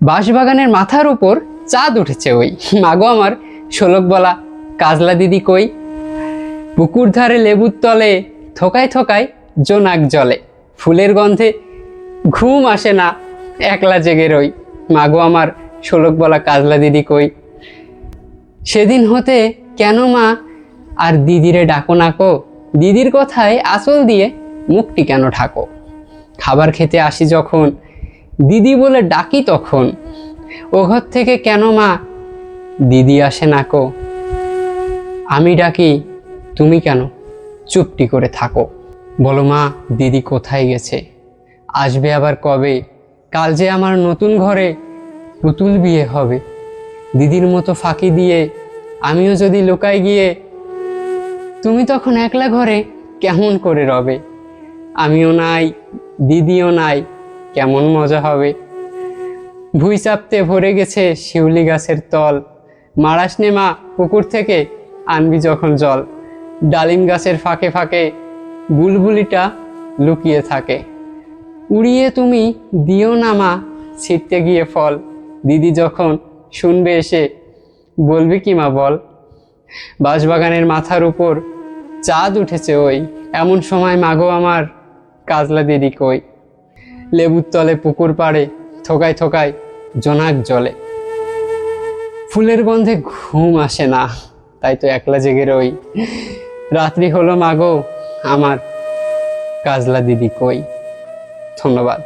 বাঁশবাগানের মাথার উপর চাঁদ উঠেছে ওই, মাগো আমার শোলক বলা কাজলা দিদি কই। পুকুর ধারে লেবুর তলে থোকায় থোকায় জোনাক জলে, ফুলের গন্ধে ঘুম আসে না, একলা জেগে রই, মাগো আমার শোলক বলা কাজলা দিদি কই। সেদিন হতে কেন মা আর দিদিরে ডাকো নাকো, দিদির কথায় আঁচল দিয়ে মুখটি কেন ঢাকো। খাবার খেতে আসি যখন দিদি বলে ডাকি তখন, ও ঘর থেকে কেন মা দিদি আসে নাকো। আমি ডাকি তুমি কেন চুপটি করে থাকো। বলো মা দিদি কোথায় গেছে, আসবে আবার কবে, কাল যে আমার নতুন ঘরে পুতুল বিয়ে হবে। দিদির মতো ফাঁকি দিয়ে আমিও যদি লুকাই গিয়ে, তুমি তখন একলা ঘরে কেমন করে রবে। আমিও নাই দিদিও নাই, কেমন মজা হবে। ভুঁই চাপতে ভরে গেছে শিউলি গাছের তল, মারাস নে মা পুকুর থেকে আনবি যখন জল। ডালিম গাছের ফাঁকে ফাঁকে বুলবুলিটা লুকিয়ে থাকে, উড়িয়ে তুমি দিও না মা ছিটতে গিয়ে ফল। দিদি যখন শুনবে এসে বলবি কি মা বল। বাঁশবাগানের মাথার উপর চাঁদ উঠেছে ওই, এমন সময় মাগো আমার কাজলা দিদি কই। লেবুর তলে পুকুর পাড়ে থোকায় থোকায় জোনাক জলে, ফুলের গন্ধে ঘুম আসে না, তাই তো একলা জেগে রই। রাত্রি হলো মাগো আমার কাজলা দিদি কই। ধন্যবাদ।